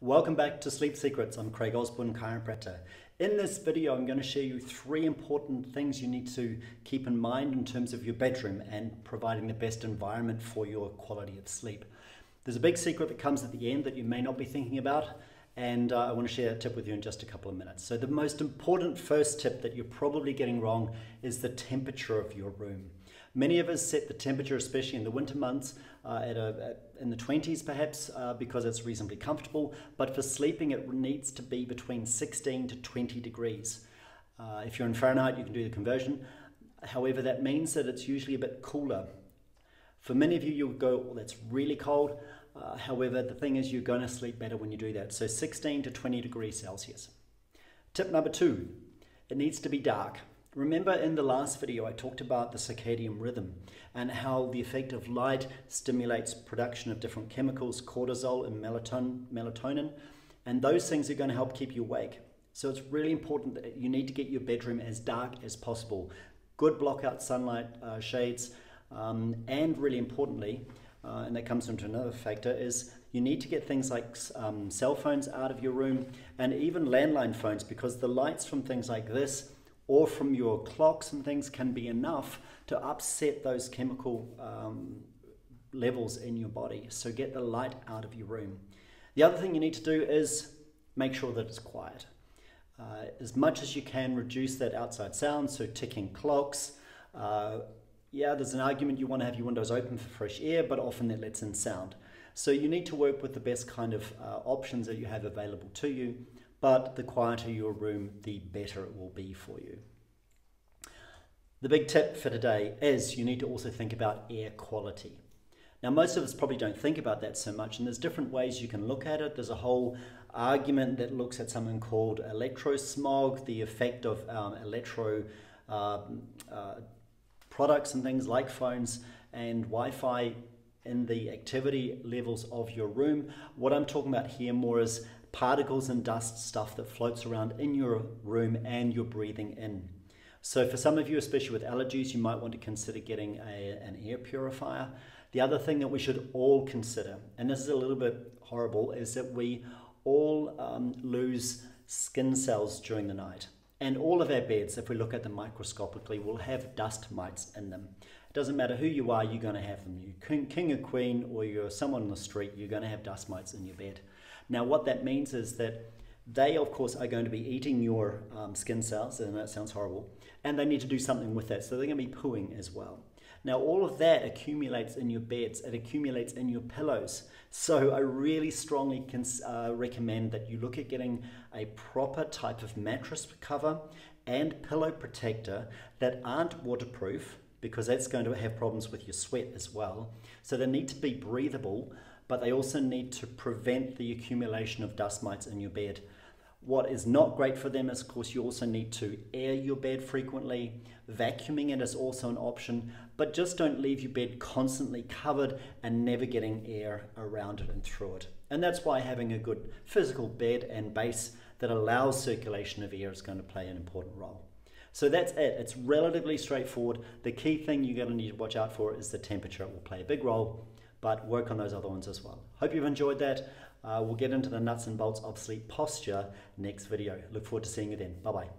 Welcome back to Sleep Secrets. I'm Craig Osborne, chiropractor. In this video, I'm going to share you 3 important things you need to keep in mind in terms of your bedroom and providing the best environment for your quality of sleep. There's a big secret that comes at the end that you may not be thinking about, and I want to share a tip with you in just a couple of minutes. So the most important first tip that you're probably getting wrong is the temperature of your room. Many of us set the temperature, especially in the winter months, in the 20s perhaps, because it's reasonably comfortable, but for sleeping it needs to be between 16 to 20 degrees. If you're in Fahrenheit, you can do the conversion. However, that means that it's usually a bit cooler. For many of you, you'll go, oh, that's really cold. However, the thing is you're going to sleep better when you do that. So 16 to 20 degrees Celsius. Tip number 2, it needs to be dark. Remember in the last video I talked about the circadian rhythm and how the effect of light stimulates production of different chemicals, cortisol and melatonin, and those things are going to help keep you awake. So it's really important that you need to get your bedroom as dark as possible. Good blockout sunlight shades, and really importantly, and that comes into another factor, is you need to get things like cell phones out of your room and even landline phones, because the lights from things like this or from your clocks and things can be enough to upset those chemical levels in your body. So get the light out of your room. The other thing you need to do is make sure that it's quiet. As much as you can, reduce that outside sound, so ticking clocks. Yeah, there's an argument you want to have your windows open for fresh air, but often that lets in sound. So you need to work with the best kind of options that you have available to you. But the quieter your room, the better it will be for you. The big tip for today is you need to also think about air quality. Now, most of us probably don't think about that so much, and there's different ways you can look at it. There's a whole argument that looks at something called electrosmog, the effect of electro products and things like phones and Wi-Fi in the activity levels of your room. What I'm talking about here more is particles and dust stuff that floats around in your room and you're breathing in. So for some of you, especially with allergies, you might want to consider getting an air purifier. The other thing that we should all consider, and this is a little bit horrible, is that we all lose skin cells during the night. And all of our beds, if we look at them microscopically, will have dust mites in them. It doesn't matter who you are, you're going to have them. You're king or queen, or you're someone on the street, you're going to have dust mites in your bed. Now what that means is that they of course are going to be eating your skin cells, and that sounds horrible, and they need to do something with that, so they're going to be pooing as well. Now all of that accumulates in your beds, it accumulates in your pillows, so I really strongly recommend that you look at getting a proper type of mattress cover and pillow protector that aren't waterproof, because that's going to have problems with your sweat as well. So they need to be breathable, but they also need to prevent the accumulation of dust mites in your bed. What is not great for them is, of course, you also need to air your bed frequently. Vacuuming it is also an option, but just don't leave your bed constantly covered and never getting air around it and through it. And that's why having a good physical bed and base that allows circulation of air is going to play an important role. So that's it. It's relatively straightforward. The key thing you're going to need to watch out for is the temperature. It will play a big role, but work on those other ones as well. Hope you've enjoyed that. We'll get into the nuts and bolts of sleep posture next video. Look forward to seeing you then. Bye-bye.